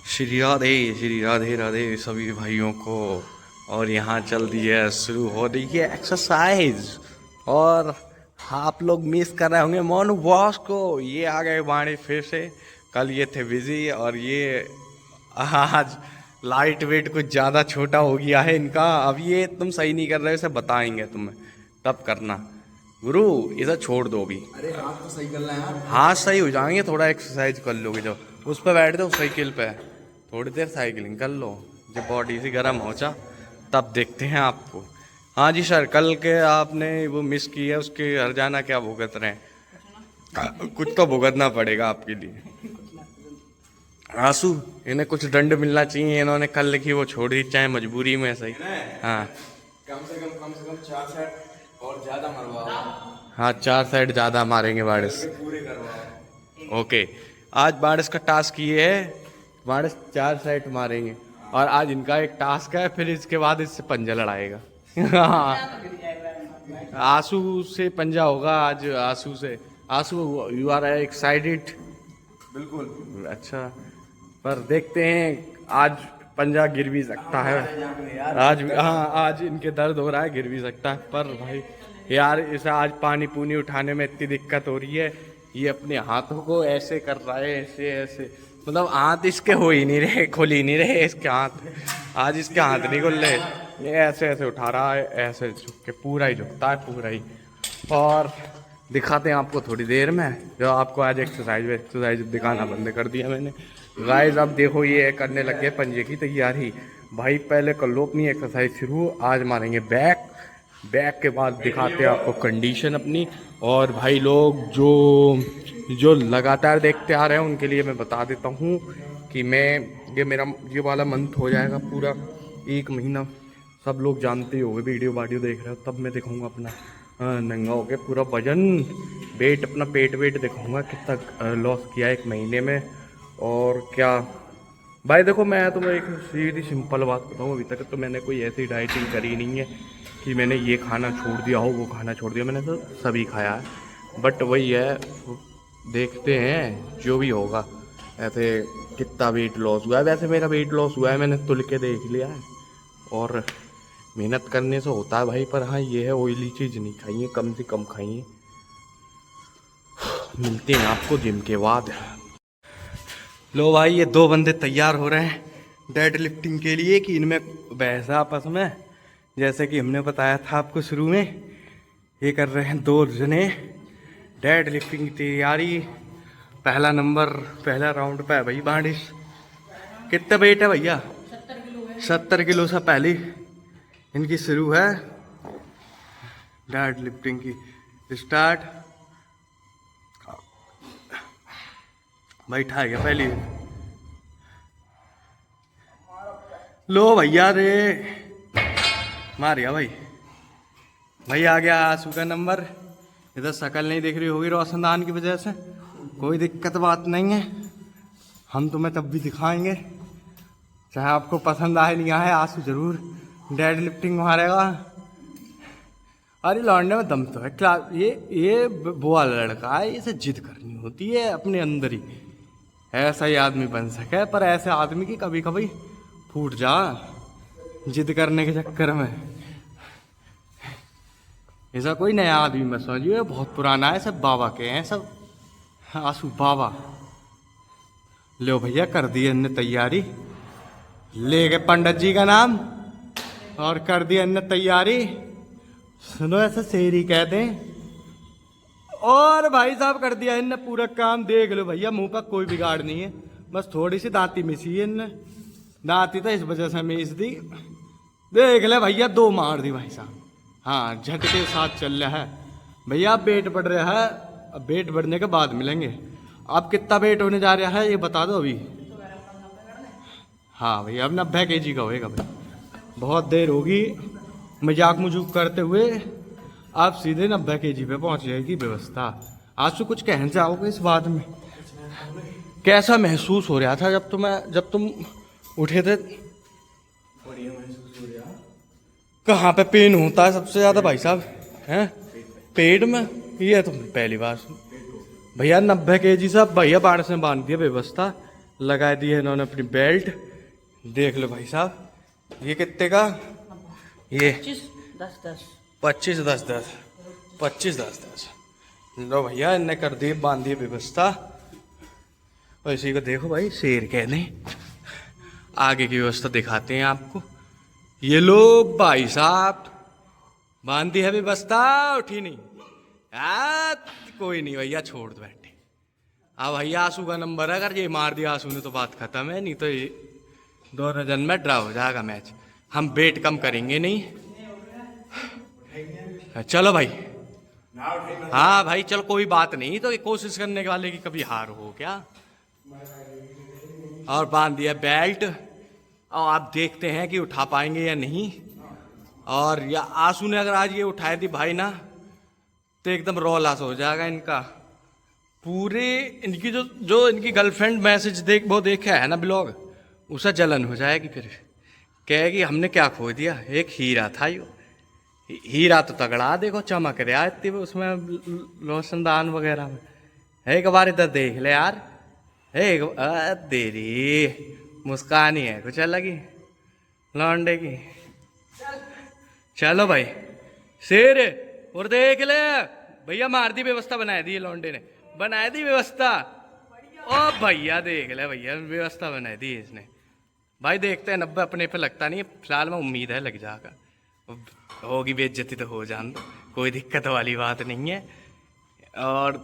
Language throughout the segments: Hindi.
श्री राधे राधे सभी भाइयों को। और यहाँ चल दी है, शुरू हो रही है एक्सरसाइज। और आप लोग मिस कर रहे होंगे मोनू बॉस को। ये आ गए बाणी फिर से। कल ये थे बिजी और ये आज लाइट वेट कुछ ज़्यादा छोटा हो गया है इनका। अब ये तुम सही नहीं कर रहे हो, इसे बताएंगे तुम्हें तब करना। गुरु इसे छोड़ दो अभी। अरे हाथ तो सही कर रहे हैं यार। हाथ सही हो जाएंगे, थोड़ा एक्सरसाइज कर लोगे। जब उस पर बैठ दो साइकिल पे, थोड़ी देर साइकिलिंग कर लो, जब बॉडी से गर्म हो जा तब देखते हैं आपको। हाँ जी सर, कल के आपने वो मिस की है, उसके हरजाना क्या भुगत रहे हैं? कुछ तो भुगतना पड़ेगा आपके लिए। आंसू, इन्हें कुछ दंड मिलना चाहिए। इन्होंने कल लिखी वो छोड़ दी, चाहे मजबूरी में सही। हाँ कम से कम 4 सेट और ज्यादा मरवाओ। हाँ, 4 साइड ज़्यादा मारेंगे बारिश। पूरे करवाओ। ओके, आज बारिश का टास्क ये है, बारिश 4 साइड मारेंगे। और आज इनका एक टास्क है, फिर इसके बाद इससे पंजा लड़ाएगा। आंसू से पंजा होगा आज। आंसू से। आंसू, यू आर एक्साइटेड? बिल्कुल। अच्छा, पर देखते हैं आज पंजा गिर भी सकता है आज। हाँ, आज इनके दर्द हो रहा है, गिर भी सकता है। पर भाई यार, इसे आज पानी पूनी उठाने में इतनी दिक्कत हो रही है। ये अपने हाथों को ऐसे कर रहा है, ऐसे ऐसे, मतलब हाथ इसके हो ही नहीं रहे, खुल ही नहीं रहे इसके हाथ। आज इसके हाथ नहीं खुल रहे, ये ऐसे ऐसे उठा रहा है, ऐसे झुक के पूरा ही झुकता है, पूरा ही। और दिखाते हैं आपको थोड़ी देर में, जो आपको आज एक्सरसाइज दिखाना बंद कर दिया मैंने। गाइस अब देखो, ये करने लग गए पंजे की तैयारी। भाई पहले कर लो अपनी एक्सरसाइज शुरू। आज मारेंगे बैक, बैक के बाद दिखाते हैं आपको कंडीशन अपनी। और भाई लोग जो लगातार देखते आ रहे हैं उनके लिए मैं बता देता हूँ कि ये मेरा ये वाला मंथ हो जाएगा पूरा 1 महीना। सब लोग जानते ही होंगे, वीडियो देख रहे हो, तब मैं दिखाऊंगा अपना नंगा हो गया पूरा वजन, वेट, अपना पेट वेट दिखाऊंगा कितना लॉस किया 1 महीने में। और क्या भाई देखो, मैं तुम्हें एक सीधी सिंपल बात बताऊँ, अभी तक तो मैंने कोई ऐसी डाइटिंग करी नहीं है कि मैंने ये खाना छोड़ दिया हो, वो खाना छोड़ दिया। मैंने तो सभी खाया है। बट वही है, देखते हैं जो भी होगा। ऐसे कितना वेट लॉस हुआ है, वैसे मेरा वेट लॉस हुआ है, मैंने तुल के देख लिया है। और मेहनत करने से होता है भाई। पर हाँ, ये है ऑयली चीज़ नहीं खाइए, कम से कम खाइए। मिलते हैं आपको जिम के बाद। लो भाई, ये 2 बंदे तैयार हो रहे हैं डेड लिफ्टिंग के लिए कि इनमें बहस है आपस में। जैसे कि हमने बताया था आपको शुरू में, ये कर रहे हैं 2 जने डेड लिफ्टिंग की तैयारी। पहला नंबर, पहला राउंड पे है भाई बारिश। कितना वेट है भैया? 70 किलो से पहली इनकी शुरू है डेड लिफ्टिंग की स्टार्ट। बैठा गया पहली। लो भैया रे, मार गया भाई। भाई आ गया आंसू का नंबर। इधर शक्ल नहीं दिख रही होगी रोशनदान की वजह से, कोई दिक्कत बात नहीं है, हम तुम्हें तब भी दिखाएंगे, चाहे आपको पसंद आए नहीं आए। आंसू जरूर डेड लिफ्टिंग मारेगा। अरे लौंडे में दम तो है। क्लास ये वो वाला लड़का है, इसे जिद करनी होती है अपने अंदर ही, ऐसा ही आदमी बन सके। पर ऐसे आदमी की कभी कभी फूट जा जिद करने के चक्कर में। ऐसा कोई नया आदमी मत समझिए, बहुत पुराना है, सब बाबा के हैं सब। आंसू बाबा। लो भैया, कर दिए इनने तैयारी, ले गए पंडित जी का नाम और कर दिया इनने तैयारी। सुनो, ऐसा शेरी कहते हैं। और भाई साहब कर दिया इनने पूरा काम। देख लो भैया, मुंह पर कोई बिगाड़ नहीं है, बस थोड़ी सी दांती मिसी है इनने। दांती तो इस वजह से मिस दी। देख ले भैया, 2 मार दी भाई साहब। हाँ, झट के साथ चल रहा है भैया। अब वेट बढ़ रहा है, अब वेट बढ़ने के बाद मिलेंगे। अब कितना वेट होने जा रहा है ये बता दो अभी। हाँ भैया, अब 90 kg का होएगा भाई। बहुत देर होगी मजाक मजूक करते हुए, आप सीधे 90 kg पे पहुंच जाएगी व्यवस्था। आज तो कुछ कहना चाहोगे इस बात में? कैसा महसूस हो रहा था जब तुम उठे थे? बढ़िया महसूस हो रहा। कहाँ पे पेन होता है सबसे ज्यादा भाई साहब? हैं, पेट में? ये तो पहली बार सुन भैया। 90 kg से भैया बाढ़ से बांध दिया व्यवस्था। लगा दी है इन्होंने अपनी बेल्ट। देख लो भाई साहब, ये कितने का? ये 25-10-10 25-10-10 25-10-10। लो भैया, इनने कर दी बांध दी व्यवस्था। और इसी को देखो भाई, शेर कहने। आगे की व्यवस्था दिखाते हैं आपको। ये लो भाई साहब, बांध दी है व्यवस्था। उठी नहीं यार, कोई नहीं भैया, छोड़ दो बैठे। अब भैया आंसू का नंबर है, अगर ये मार दिया आंसू ने तो बात खत्म है, नहीं तो ये दोनों जन में ड्रा हो जाएगा मैच। हम वेट कम करेंगे नहीं। चलो भाई, हाँ भाई चलो, कोई बात नहीं। तो कोशिश करने वाले की कभी हार हो क्या? और बांध दिया बेल्ट। और आप देखते हैं कि उठा पाएंगे या नहीं। और या आंसू ने अगर आज ये उठाए दी भाई ना, तो एकदम रौलास हो जाएगा इनका। पूरे इनकी जो इनकी गर्लफ्रेंड मैसेज वो देखा है ना ब्लॉग, उसे जलन हो जाएगी। फिर कहेगी हमने क्या खो दिया, एक हीरा था। यो हीरा तो तगड़ा, देखो चमक रहा इतनी उसमें रोशनदान वगैरह में। एक बार इधर देख ले यार, एक देरी मुस्कान ही है कुछ अलग ही लौंडे की। चलो भाई शेर, और देख ले भैया, मार दी व्यवस्था, बना दी लौंडे ने, बना दी व्यवस्था। ओ भैया देख ले भैया, व्यवस्था बना दी इसने। भाई देखते हैं 90 अपने पे लगता नहीं है फिलहाल में, उम्मीद है लग जाएगा। होगी बेइज्जती तो हो जान दो, कोई दिक्कत वाली बात नहीं है। और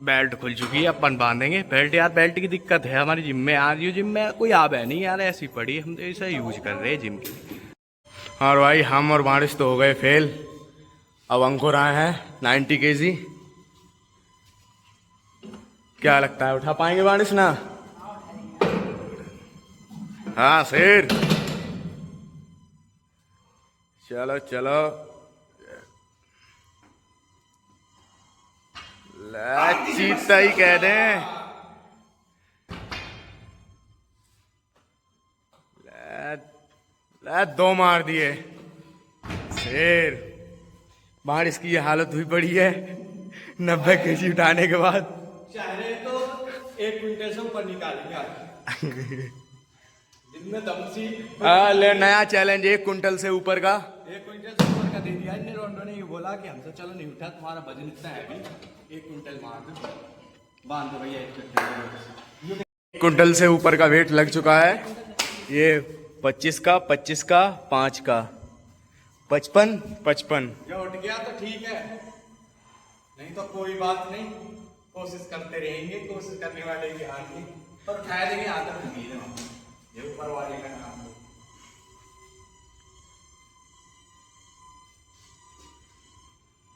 बेल्ट खुल चुकी है, अपन बांधेंगे बेल्ट। यार बेल्ट की दिक्कत है हमारी जिम में। आज जिम में कोई आब है नहीं यार, ऐसी पड़ी, हम तो ऐसा यूज कर रहे हैं जिम की। और भाई हम और बारिश तो हो गए फेल। अब अंकुर आए हैं 90 kg। क्या लगता है उठा पाएंगे बारिश ना? हाँ शेर, चलो चलो, चीता ही कह दें। दो मार दिए शेर। बारिश की ये हालत हुई पड़ी है 90 kg उठाने के बाद। चाहे तो 1 क्विंटल से ऊपर निकालेंगे। ले नया चैलेंज, 1 क्विंटल से ऊपर का। 1 क्विंटल से ऊपर का दे दिया इन्हें। रोंडो ने ये बोला कि हमसे चलो नहीं उठा, तुम्हारा वजन इतना है भी, 1 क्विंटल मार दो, बांध दो भैया। 1 क्विंटल से ऊपर का वेट लग चुका है। ये 25 का 5 का 55। जो उठ गया तो ठीक है, नहीं तो कोई बात नहीं, कोशिश करते रहेंगे। कोशिश करने वाले की हार नहीं, पर उठाए देंगे आदत नहीं है, ये ऊपर वाले का नाम है।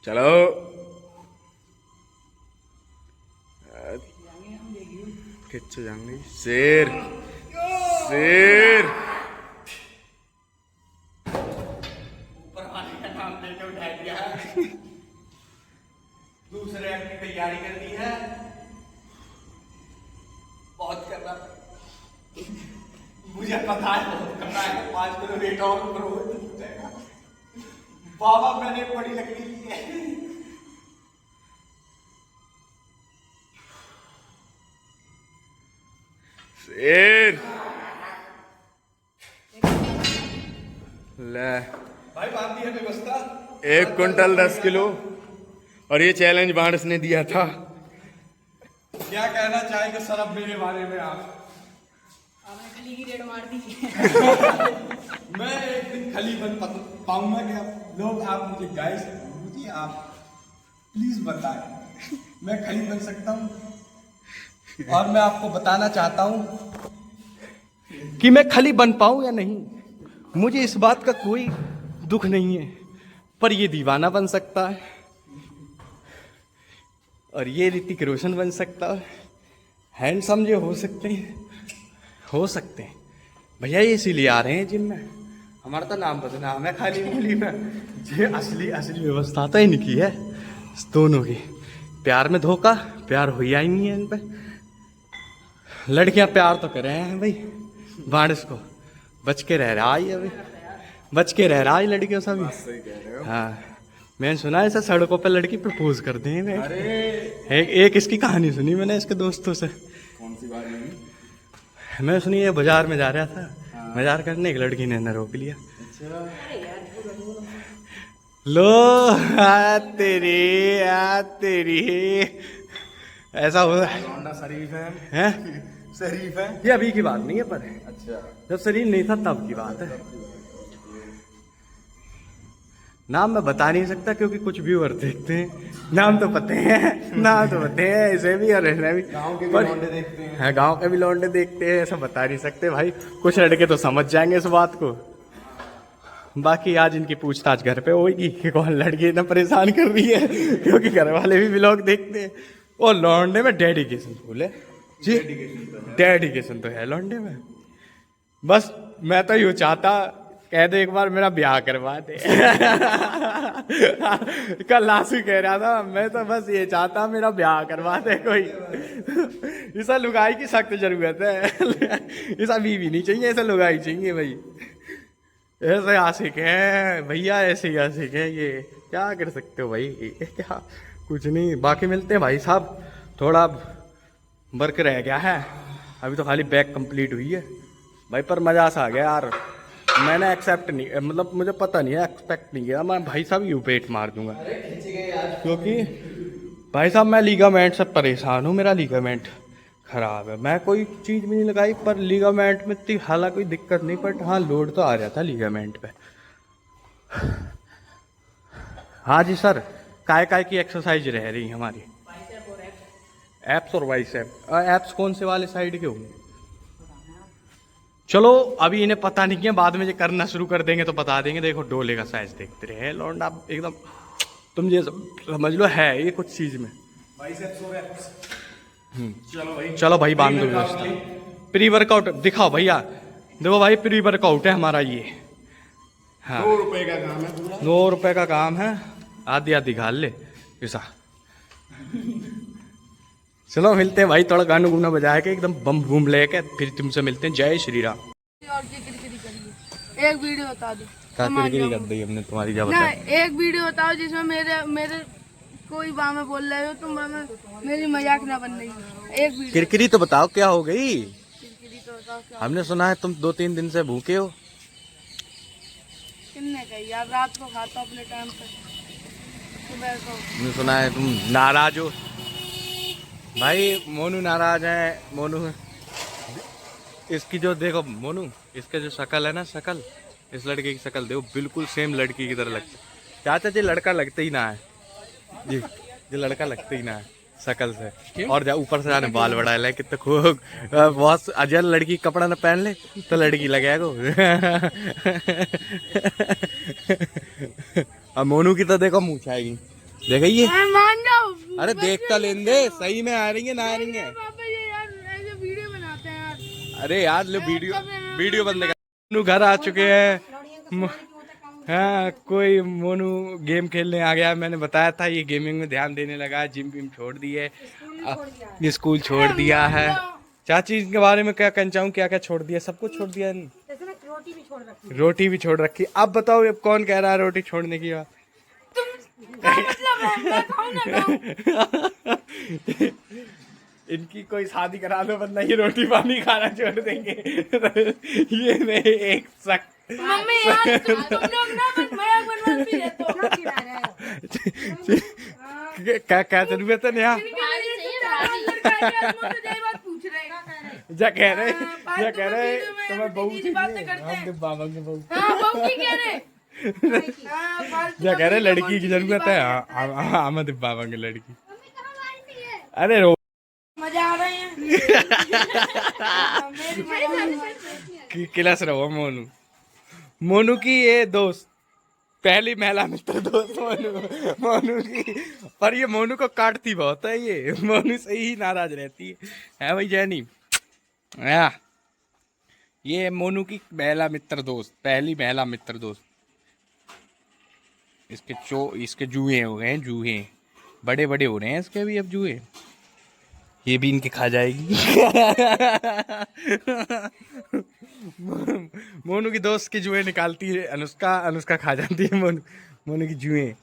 चलो किच्चू जाएंगे। शेर शेर, ऊपर वाले का नाम लेके उठा दिया है। दूसरे अपनी तैयारी कर दी है, बहुत कर रहा, मुझे पता है बहुत करना है। 5 किलो वेट और ऊपर हो जाएगा। बाबा मैंने बड़ी लकड़ी ली है। शेर ले भाई, बात दी है व्यवस्था। 1 क्विंटल 10 किलो। और ये चैलेंज बारिश ने दिया था। क्या कहना चाहेंगे सर अब मेरे बारे में आप? आपने खली की रेड मार दी। मैं एक दिन खली बन पाऊंगा क्या? लोग आप मुझे गाइस, मुझे आप प्लीज बताएं, मैं खली बन सकता हूँ? और मैं आपको बताना चाहता हूँ कि मैं खली बन पाऊं या नहीं, मुझे इस बात का कोई दुख नहीं है। पर ये दीवाना बन सकता है, और ये ऋतिक रोशन बन सकता है, हैंडसम जो हो सकते हैं भैया। ये इसीलिए आ रहे हैं जिम में, हमारा तो नाम बदनाम है खाली मूली में। ये असली व्यवस्था तो इनकी है, दोनों की। प्यार में धोखा, प्यार हुआ ही नहीं है इन पे। लड़कियां प्यार तो कर रहे हैं भाई, बारिश को बच के रह रहा है, अभी बच के रह रहा है लड़कियों से भी। हाँ मैंने सुना ऐसा सड़कों पे लड़की प्रपोज कर दी है। एक इसकी कहानी सुनी मैंने इसके दोस्तों से। कौन सी बात नहीं? मैं सुनी ये बाजार में जा रहा था, बाजार करने, एक लड़की ने रोक लिया। लो तेरी ऐसा हो रहा लौंडा शरीफ है। है। शरीफ है। ये अभी की बात नहीं है, पर अच्छा। जब शरीर नहीं था तब की बात है। नाम मैं बता नहीं सकता क्योंकि कुछ व्यूअर देखते हैं। नाम तो पते हैं, नाम तो पते हैं इसे भी और इन्हें भी। गाँव के भी पर- लौंडे देखते हैं। हाँ, गांव के भी लौंडे देखते हैं, ऐसा बता नहीं सकते भाई। कुछ लड़के तो समझ जाएंगे इस बात को। बाकी आज इनकी पूछताछ घर पे होगी कि कौन लड़की इतना परेशान कर रही है, क्योंकि घर वाले भी व्लॉग देखते हैं। और लौंडे में डेडिकेशन फुल है जी, डेडिकेशन तो है लौंडे में। बस मैं तो यूँ चाहता, कह दे एक बार मेरा ब्याह करवा दे। कल लासू कह रहा था, मैं तो बस ये चाहता मेरा ब्याह करवा दे कोई। ऐसा लुगाई की सख्त जरूरत है। ऐसा बीवी नहीं चाहिए, ऐसा लुगाई चाहिए भाई। ऐसे आशिक है भैया, ऐसे ही आशिक है ये। क्या कर सकते हो भाई, क्या कुछ नहीं। बाकी मिलते हैं भाई साहब, थोड़ा वर्क रह गया है अभी तो, खाली बैग कंप्लीट हुई है भाई। पर मजा सा आ गया यार, मैंने एक्सेप्ट नहीं, मतलब मुझे पता नहीं है, एक्सपेक्ट नहीं किया मैं भाई साहब यूं पेट मार दूंगा। क्योंकि भाई साहब मैं लीगामेंट से परेशान हूँ, मेरा लीगामेंट खराब है। मैं कोई चीज़ भी नहीं लगाई पर लीगामेंट में इतनी हालांकि कोई दिक्कत नहीं, बट हाँ लोड तो आ रहा था लीगामेंट पे। हाँ जी सर, काय की एक्सरसाइज रह रही हमारी। एप्स और बाइसेप। एप्स कौन से वाले साइड के होंगे? चलो अभी इन्हें पता नहीं है, बाद में ये करना शुरू कर देंगे तो बता देंगे। देखो डोले का साइज देखते रहे लौंडा एकदम, तुम ये समझ लो है ये कुछ चीज में। चलो भाई बांध दो व्यवस्था। प्री वर्कआउट दिखाओ भैया, देखो भाई प्री वर्कआउट है हमारा ये। हाँ 2 रुपए का काम है पूरा। 2 रुपए का काम है, आधी आधी घाल ले ऐसा। चलो मिलते हैं भाई, थोड़ा गाना गुना बजा के एकदम बम बूम लेके फिर तुमसे मिलते हैं। जय श्री राम। और किरकिरी करिए। एक वीडियो बता दो। किरकिरी कर दी हमने तुम्हारी, क्या ना बताया? एक वीडियो बताओ जिसमें मेरे कोई बामे बोल रहे हो तुम, बामे मेरी मजाक ना बन रही हो। एक वीडियो किरकिरी तो बताओ क्या हो गई? किरकिरी तो बताओ क्या। हमने सुना है तुम 2-3 दिन से भूखे हो। किन्ने कही यार, रात को खाता हूँ अपने टाइम पे, सुबह को। हमने सुना है तुम नाराज हो। भाई मोनू नाराज है। मोनू इसकी जो देखो, मोनू इसका जो शक्ल है ना, शक्ल इस लड़के की शक्ल देखो, बिल्कुल सेम लड़की की तरह लगता है। चाचा जी लड़का लगता ही ना है जी, ये लड़का लगता ही ना है शक्ल से। और जा ऊपर से जाने बाल बढ़ा ले कितने खूब, बहुत अजय लड़की कपड़ा ना पहन ले तो लड़की लगे को। अब मोनू की तो देखो मुँह आएगी, देखिए। मान जाओ। अरे देखता लेन दे, सही में आ रही है ना आ रही है। पापा ये यार ऐसे वीडियो बनाते हैं यार। अरे यार लो वीडियो बंद कर। मोनू घर आ चुके हैं। हाँ कोई मोनू गेम खेलने आ गया। मैंने बताया था ये गेमिंग में ध्यान देने लगा है, जिम विम छोड़ दिए, स्कूल छोड़ दिया है। चाची के बारे में क्या कहना चाहूँ, क्या क्या छोड़ दिया? सब कुछ छोड़ दिया। रोटी भी छोड़ रखी। अब बताओ अब कौन कह रहा है रोटी छोड़ने की बात? इनकी कोई शादी करा दो वरना ये रोटी पानी खाना छोड़ देंगे। ये नहीं एक सख्त। मम्मी यार तुम लोग ना मजाक बनवाती है तो। क्या जरूरत है नेहा? क्या कह रहे तुम्हें बहू हम डिब्बा मांगे बहू। क्या कह रहे लड़की की जरूरत है? हम डिब्बा मांगे लड़की। अरे रो मजा आ रहा है। क्लास रहो मोनू। मोनू की ये दोस्त, पहली महिला मित्र दोस्त मोनू की। पर ये मोनू को काटती बहुत है, ये मोनू से ही नाराज रहती है भाई जैनी। ये मोनू की महिला मित्र दोस्त, पहली महिला मित्र दोस्त। इसके जूहे हो गए हैं, जूहे बड़े बड़े हो रहे हैं इसके भी अब जूहे। ये भी इनके खा जाएगी। मोनू की दोस्त की जुएं निकालती है अनुष्का, अनुष्का खा जाती है मोनू की जुएं।